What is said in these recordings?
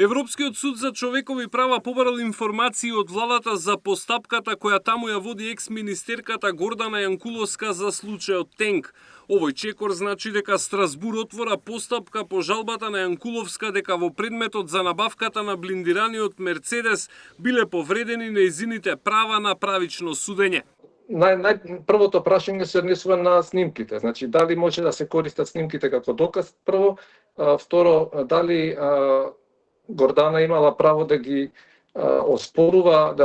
Европскиот суд за човекови права побарал информации од владата за постапката која таму ја води екс-министерката Гордана Јанкуловска за случајот Тенк. Овој чекор значи дека Страсбур отвора постапка по жалбата на Јанкуловска дека во предметот за набавката на блиндираниот Мерцедес биле повредени нејзините права на правично судење. Првото прашање се однесува на снимките. Значи, дали може да се користат снимките како доказ прво, второ, дали Гордана имала право да ги оспорува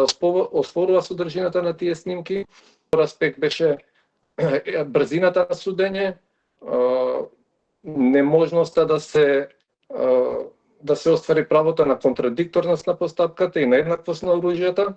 содржината на тие снимки. Втор аспект беше брзината на судење, неможноста да се оствари правото на контрадикторност на постапката и на еднаквост на оружјата.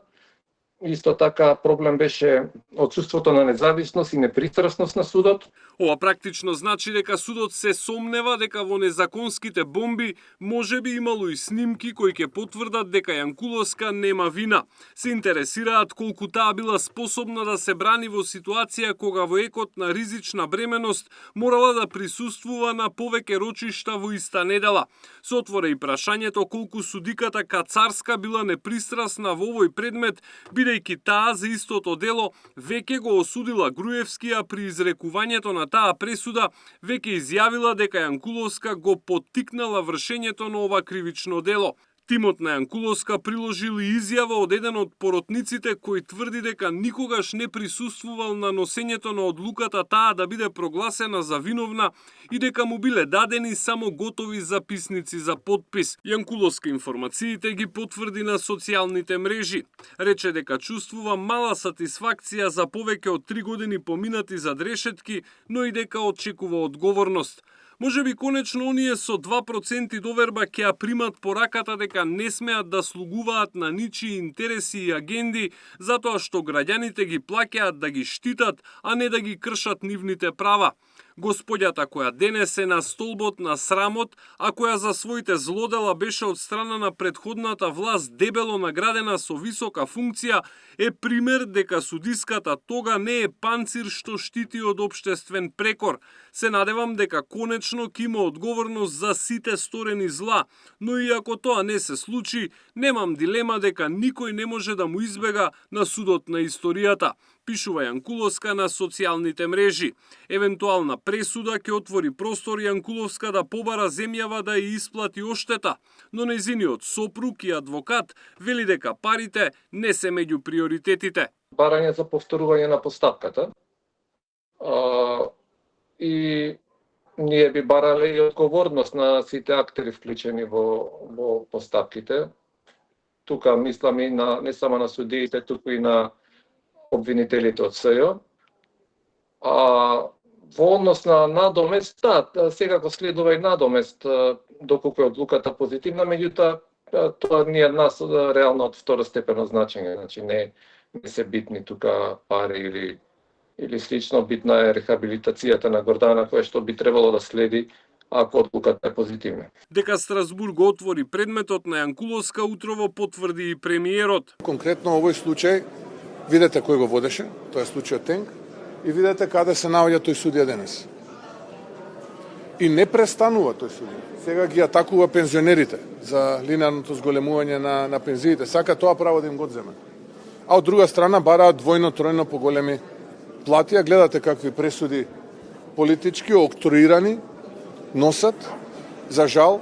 Исто така проблем беше отсуството на независност и непристрасност на судот. Ова практично значи дека судот се сомнева дека во незаконските бомби можеби имало и снимки кои ќе потврдат дека Јанкуловска нема вина. Се интересираат колку таа била способна да се брани во ситуација кога во екот на ризична бременост морала да присуствува на повеќе рочишта во иста недела. Се отвора и прашањето колку судиката Кацарска била непристрасна во овој предмет, бидејќи таа за истото дело веќе го осудила Груевски, а при изрекувањето на таа пресуда веќе изјавила дека Јанкуловска го поттикнала вршењето на ова кривично дело. Тимот на Јанкуловска приложил и изјава од еден од поротниците кој тврди дека никогаш не присуствувал на носењето на одлуката таа да биде прогласена за виновна и дека му биле дадени само готови записници за подпис. Јанкуловска информациите ги потврди на социјалните мрежи. Рече дека чувствува мала сатисфакција за повеќе од 3 години поминати зад решетки, но и дека очекува одговорност. Може би конечно оние со 2% доверба ќе ја примат пораката дека не смеат да слугуваат на ничии интереси и агенди, затоа што граѓаните ги плаќаат да ги штитат, а не да ги кршат нивните права. Господјата која денес е на столбот на срамот, а која за своите злодела беше од страна на претходната власт дебело наградена со висока функција, е пример дека судиската тога не е панцир што штити од општествен прекор. Се надевам дека конечно ќе има одговорност за сите сторени зла, но и ако тоа не се случи, немам дилема дека никој не може да му избега на судот на историјата, пишува Јанкуловска на социјалните мрежи. Евентуална пресуда ќе отвори простор Јанкуловска да побара земјава да ја исплати оштета, но нејзиниот сопруг и адвокат вели дека парите не се меѓу приоритетите. Барање за повторување на постапката и ние би барале и одговорност на сите актери вклучени во постапките. Тука мислам и не само на судиите, туку и на обвинителите од СЈО. Во однос на надомест, секако следува и надомест, доколку е одлуката позитивна, меѓутоа тоа не е нас реално од второстепено значење, значи не се битни тука пари или слично, битна е рехабилитацијата на Гордана која што би требало да следи ако одлуката е позитивна. Дека Страсбур го отвори предметот на Јанкуловска утрово потврди и премиерот. Конкретно овој случај видете кој го водеше, тоа е случајот Тенк, и видете каде се наоѓа тој судија денес. И не престанува тој судија. Сега ги атакува пензионерите за линеарното зголемување на пензиите. Сака тоа право да им го земе. А од друга страна бараат двојно, тројно поголеми плати, а гледате какви пресуди политички, октруирани, носат. За жал,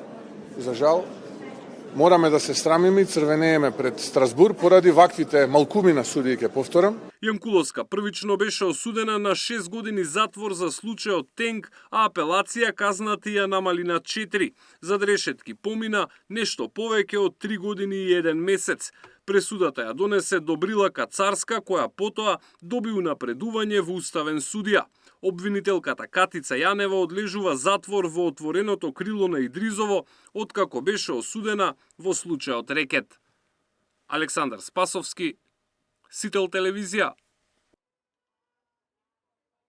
мораме да се срамиме и црвенееме пред Страсбур поради ваквите малкуми на судии, ќе повторам. Јанкуловска првично беше осудена на 6 години затвор за случајот Тенк, а апелација казната ја намали на 4. Зад решетки помина нешто повеќе од 3 години и 1 месец. Пресудата ја донесе Добрила Кацарска, која потоа доби унапредување во уставен судија. Обвинителката Катица Јанева одлежува затвор во отвореното крило на Идризово, откако беше осудена во случајот Рекет. Александар Спасовски, Сител телевизија.